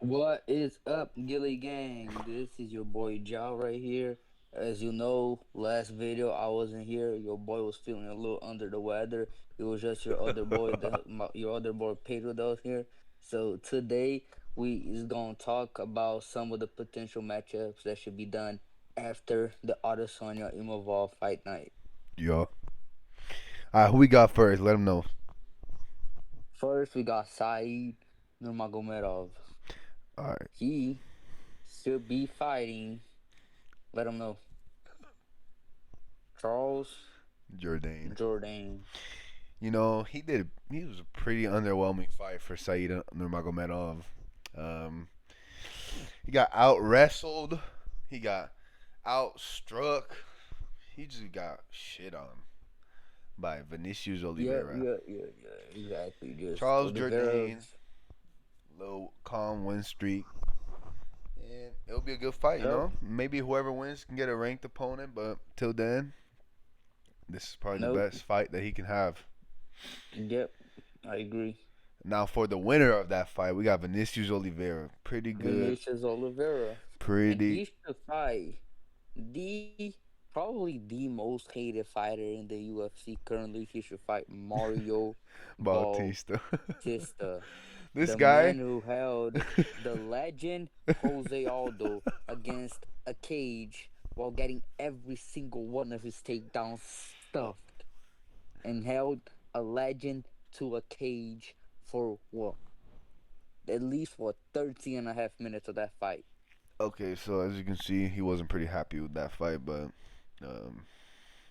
What is up, Gilly Gang? This is your boy Jal right here. As you know, last video I wasn't here. Your boy was feeling a little under the weather. It was just your other boy, your other boy Pedro that was here. So today we is gonna talk about some of the potential matchups that should be done after the Adesanya Imavov fight night. Yo. Alright, who we got first? Let him know. First, we got Saeed Nurmagomedov. Alright, He should be fighting. Let him know. Charles Jourdain. Jordan. He was a pretty underwhelming fight for Said Nurmagomedov. Um, he got out wrestled. He got outstruck. He just got shit on by Vinicius Yeah, Oliveira. yeah, yeah, yeah. Exactly. Just Charles Oliveira. Jourdain, low calm win streak. And it'll be a good fight, you Yep. know? Maybe whoever wins can get a ranked opponent, but till then, this is probably the Nope. best fight that he can have. Yep. I agree. Now for the winner of that fight, we got Vinicius Oliveira. Pretty good. Vinicius Oliveira. And Pretty. he should fight the probably the most hated fighter in the UFC currently. He should fight Mario Bautista. Bautista. This The guy. man who held the legend Jose Aldo against a cage while getting every single one of his takedowns stuffed, and held a legend to a cage for what? At least for 13 and a half minutes of that fight. Okay, so as you can see, he wasn't pretty happy with that fight, but um,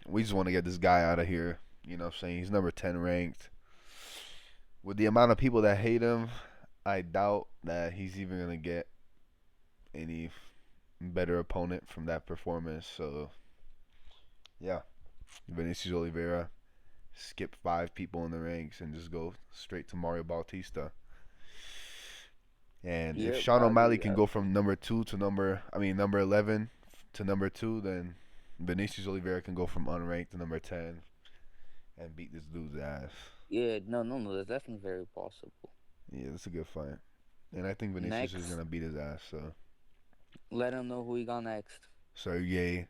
we just want to get this guy out of here. You know what I'm saying? He's number 10 ranked. With the amount of people that hate him, I doubt that he's even going to get any better opponent from that performance. So, yeah, Vinicius Oliveira, skip 5 people in the ranks and just go straight to Mario Bautista. And if Yep, Sean I O'Malley agree. can go from number 11 to number 2, then Vinicius Oliveira can go from unranked to number 10 and beat this dude's ass. Yeah, no, no, no, that's definitely very possible. Yeah, that's a good fight. And I think Vinicius is Next, gonna beat his ass. So let him know who he got next. Sergey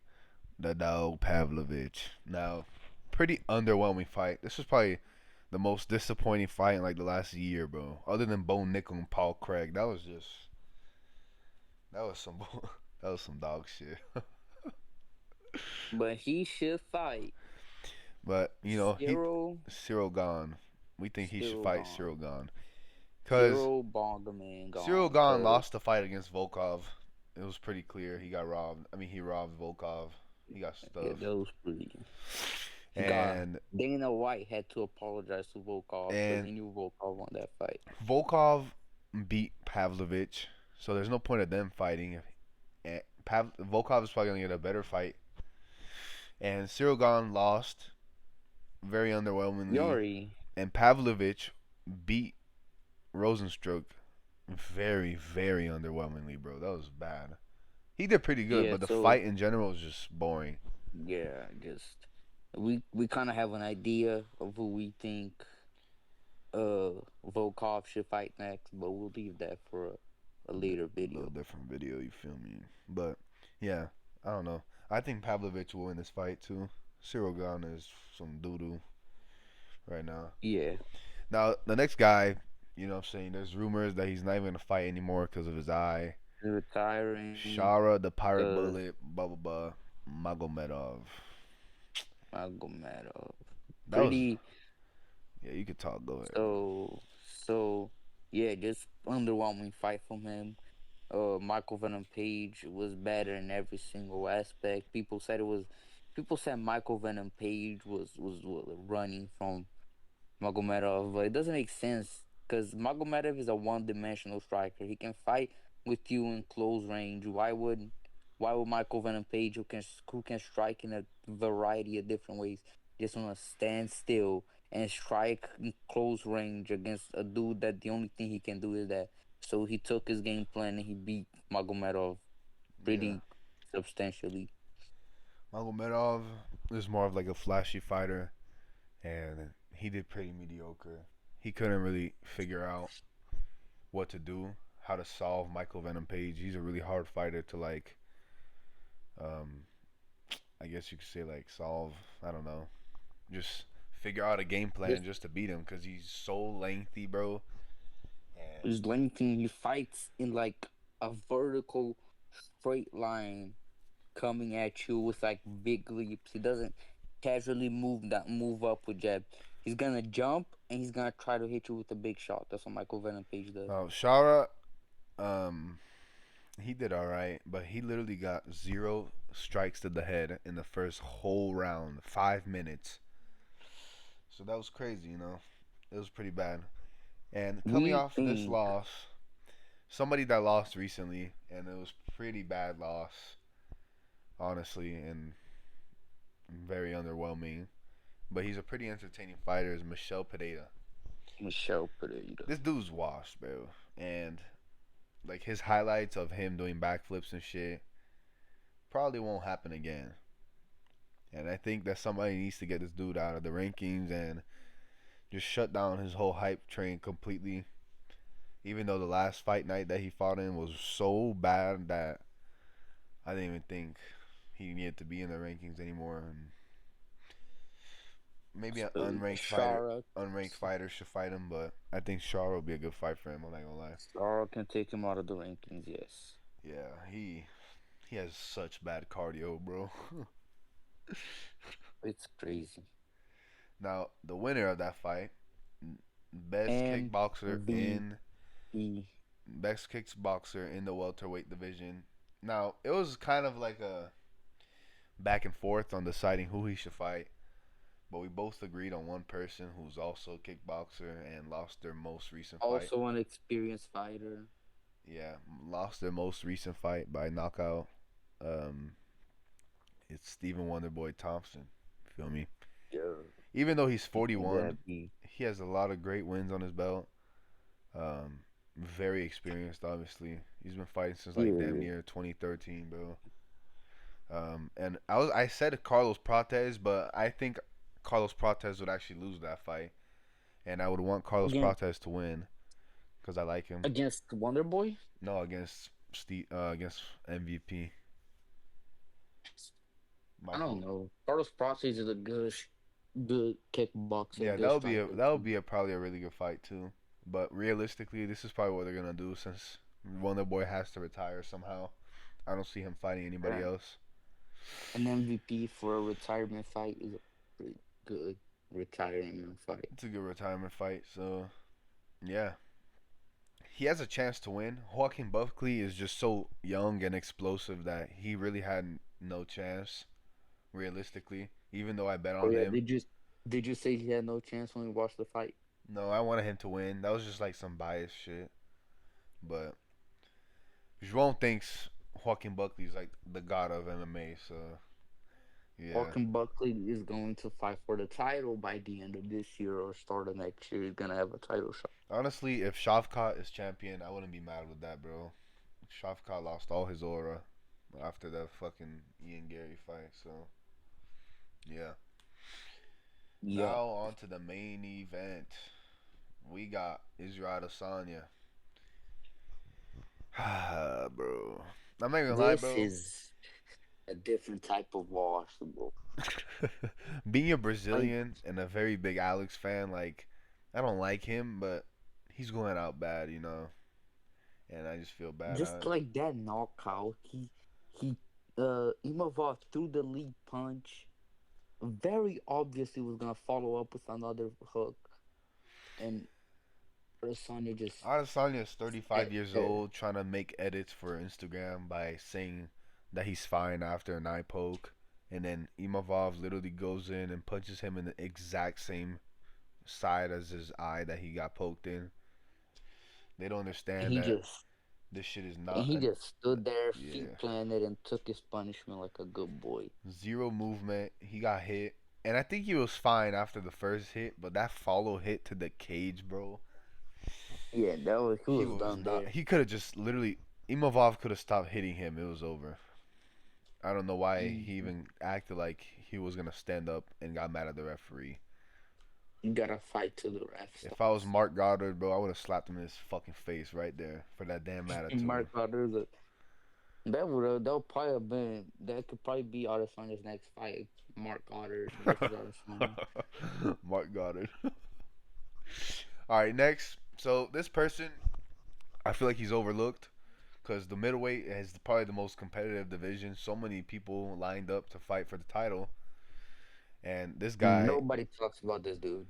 the dog Pavlovich. Now, pretty underwhelming fight. This was probably the most disappointing fight in like the last year, bro. Other than Bo Nickel and Paul Craig, that was some that was some dog shit. But he should fight But Cyril, Cyril gone. We think he should Cyril fight gone. Cyril gone. Cause Cyril Bongaman Cyril gone. gone Cause lost the fight against Volkov. It was pretty clear he got robbed. I mean, he robbed Volkov. He got yeah, stuffed. that was pretty. He got And Dana White had to apologize to Volkov because and he knew Volkov won that fight. Volkov beat Pavlovich, so there's no point of them fighting. And Volkov is probably gonna get a better fight. And Cyril Gahn lost very underwhelmingly, Yori, and Pavlovich beat Rosenstruck very, very underwhelmingly, bro. That was bad. He did pretty good, yeah. but the So fight in general was just boring. yeah, just we kind of have an idea of who we think Volkov should fight next, but we'll leave that for a later A little video. different video, you feel me? But yeah, I don't know. I think Pavlovich will win this fight too. Cyril Gahn is some doo doo right now. Yeah, Now the next guy, you know what I'm saying? There's rumors that he's not even gonna fight anymore because of his eye. he's retiring Shara, the Pirate because Bullet, blah blah blah, Magomedov. Magomedov That was pretty. yeah. You could talk. Go ahead, bro. So yeah, just underwhelming fight from him. Michael Venom Page was better in every single aspect. People said Michael Venom Page was running from Magomedov, but it doesn't make sense because Magomedov is a one-dimensional striker. He can fight with you in close range. Why would Michael Venom Page, who can strike in a variety of different ways, just want to stand still and strike in close range against a dude that the only thing he can do is that. So he took his game plan and he beat Magomedov Yeah, pretty substantially. Magomedov is more of like a flashy fighter, and he did pretty mediocre. He couldn't really figure out what to do, how to solve Michael Venom Page. He's a really hard fighter to like. Um, I guess you could say like solve. I don't know. Just figure out a game plan Just just to beat him because he's so lengthy, bro. And his lengthy, he fights in like a vertical straight line coming at you with like big leaps. He doesn't casually move up with jab. He's gonna jump and he's gonna try to hit you with a big shot. That's what Michael Venom Page does. Shara, um, he did all right, but he literally got zero strikes to the head in the first whole round, 5 minutes. So that was crazy, you know. It was pretty bad. And coming We off this think loss, somebody that lost recently, and it was pretty bad loss, honestly, and very underwhelming. But he's a pretty entertaining fighter. Is Michelle Pereira. Michelle Pereira. This dude's washed, bro, and like his highlights of him doing backflips and shit probably won't happen again. And I think that somebody needs to get this dude out of the rankings and just shut down his whole hype train completely. Even though the last fight night that he fought in was so bad that I didn't even think he needed to be in the rankings anymore. And maybe an Shara, unranked fighter should fight him. But I think Shara will be a good fight for him. I'm not gonna lie. Shara can take him out of the rankings. Yes, Yeah, he has such bad cardio, bro. it's crazy. Now the winner of that fight, best kickboxer MVP. in best kickboxer in the welterweight division. Now it was kind of like a back and forth on deciding who he should fight, but we both agreed on one person who's also a kickboxer and lost their most recent fight. Also an experienced fighter. Yeah, lost their most recent fight by knockout. Um, it's Stephen Wonderboy Thompson. Feel me? Yeah, Even though he's he can 41, grab me. he has a lot of great wins on his belt. Um, very experienced, obviously. He's been fighting since like damn Yeah, near 2013, bro. And I said Carlos Prates, but I think Carlos Prates would actually lose that fight, and I would want Carlos against Prates to win because I like him. Wonder Boy. No, against against MVP I don't Michael. know. Carlos Prates is a good kickboxer, Yeah, good that striker would too. be a probably a really good fight too. But realistically, this is probably what they're gonna do since Wonder Boy has to retire somehow. I don't see him fighting anybody Yeah. else. An MVP for a retirement fight is a pretty good retirement fight. It's a good retirement fight. So yeah, he has a chance to win. Joaquin Buckley is just so young and explosive that he really had no chance, realistically. Even though I bet Oh on yeah, him. did you say he had no chance when we watched the fight? No, I wanted him to win. That was just like some biased shit. But João thinks Joaquin Buckley is like the god of MMA. So yeah. Walking Buckley is going to fight for the title by the end of this year or start of next year. He's gonna have a title shot. Honestly, if Shavkat is champion, I wouldn't be mad with that, bro. Shavkat lost all his aura after that fucking Ian Gary fight. So yeah. Yeah, Now on to the main event. We got Israel Adesanya. Bro. I'm not gonna lie, this bro. is a different type of wash, bro. Being a Like Brazilian and a very big Alex fan, like I don't like him, but he's going out bad, you know, and I just feel bad. just like that knockout, he Imavov threw the lead punch. Very obviously was gonna follow up with another hook, and Adesanya just Adesanya is 35 sat years there. old, trying to make edits for Instagram by saying that he's fine after an eye poke, and then Imavov literally goes in and punches him in the exact same side as his eye that he got poked in. They don't And understand he that just this shit is and not he an just stood there, feet yeah. planted, and took his punishment like a good boy. Zero movement. He got hit. And I think he was fine after the first hit, but that follow hit to the cage, bro. Yeah, that was he He was was done not. there. He could have just literally. Imavov could have stopped hitting him. It was over. I don't know why he Mhm. even acted like he was gonna stand up and got mad at the referee. You gotta fight till the ref If I was stops. Mark Goddard, bro, I would have slapped him in his fucking face right there for that damn attitude. Mark Carter, that would probably have been that could probably be Adesanya's next fight. Mark Goddard versus Adesanya. Mark Goddard. All right, next. So this person, I feel like he's overlooked because the middleweight is probably the most competitive division. So many people lined up to fight for the title, and this guy, Nobody talks about this dude.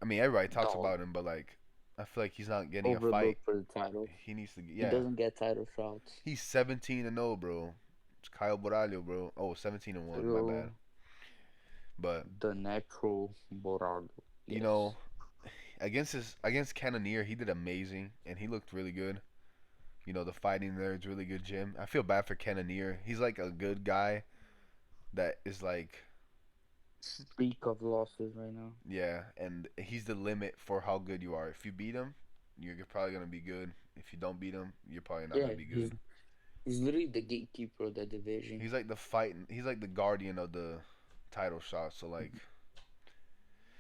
I mean, everybody talks Dog. about him, but like, I feel like he's not getting a fight. Overlooked for the title. He needs to, He yeah. doesn't get title shots. He's 17-0, bro. It's Kyle Borralho, bro. Oh, 17-1, my bad. So But the natural Borado. you Yes. know, against Cannonier, he did amazing, and he looked really good. You know, the fighting there is really good, Jim. I feel bad for Cannonier. He's like a good guy that is like, Speak of losses right now. yeah, and he's the limit for how good you are. If you beat him, you're probably gonna be good. If you don't beat him, you're probably not gonna Yeah, be he's good. he's literally the gatekeeper of that division. He's like the fighting. He's like the guardian of the title shot. So like,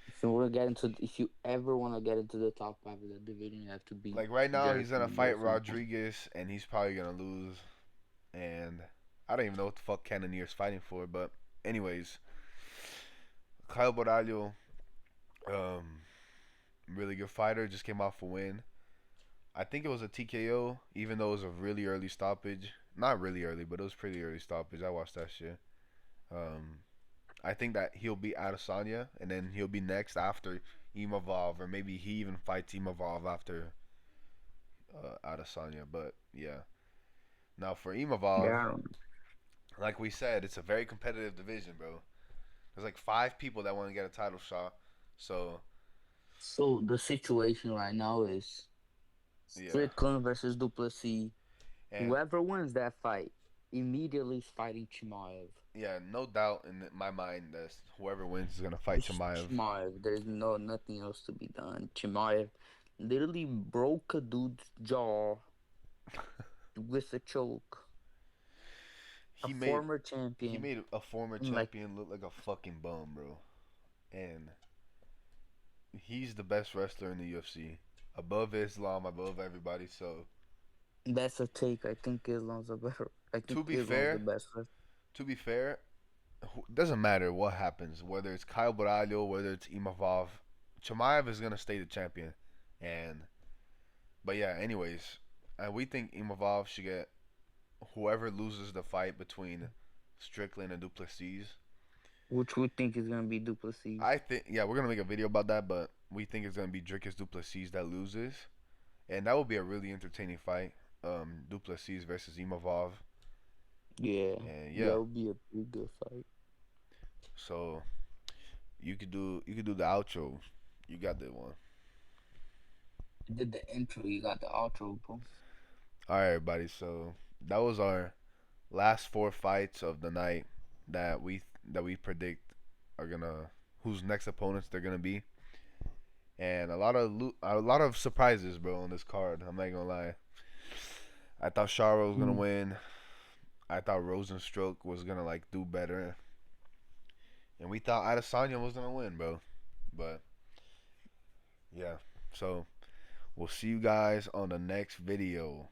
If you ever want to get into the top five of that division, you have to beat right now he's gonna Garrison fight Wilson. Rodriguez, and he's probably gonna lose. And I don't even know what the fuck Cannonier's fighting for. But anyways, Kyle Borralho, um, really good fighter, just came off a win. I think it was a TKO, even though it was a really early stoppage. Not really early, but it was pretty early stoppage. I watched that shit. Um, I think that he'll be Adesanya, and then he'll be next after Imavov, or maybe he even fights Imavov after Adesanya. But yeah, now for Imavov, Yeah. like we said, it's a very competitive division, bro. There's like 5 people that want to get a title shot. So So the situation right now is yeah, Strickland versus Duplessis. and Whoever wins that fight immediately is fighting Chimaev. yeah, no doubt in my mind that whoever wins is gonna fight It's Chimaev. Chimaev. There's nothing else to be done. Chimaev literally broke a dude's jaw with a choke. A he made former he champion. made a former And like champion look like a fucking bum, bro. And he's the best wrestler in the UFC, above Islam, above everybody. So that's a take. I think Islam's a better. I think to be Islam's the fair, best. to be fair, doesn't matter what happens, whether it's Kyle Borralho, whether it's Imavov, Chimaev is gonna stay the champion. And but yeah, anyways, we think Imavov should get whoever loses the fight between Strickland and Duplessis. Which we think is gonna be Duplessis. I think yeah, we're gonna make a video about that, but we think it's gonna be Dricus Duplessis that loses, and that will be a really entertaining fight. Duplessis versus Imavov, Yeah, and that yeah, would be a pretty good fight. so you could do the outro. You got that one. I did the intro. You got the outro, bro. All right, everybody. So that was our last 4 fights of the night that we predict are gonna whose next opponents they're gonna be, and a lot of surprises, bro, on this card. I'm not gonna lie. I thought Shara was gonna Mm. win. I thought Rosenstruck was gonna like do better, and we thought Adesanya was gonna win, bro. But yeah, so we'll see you guys on the next video.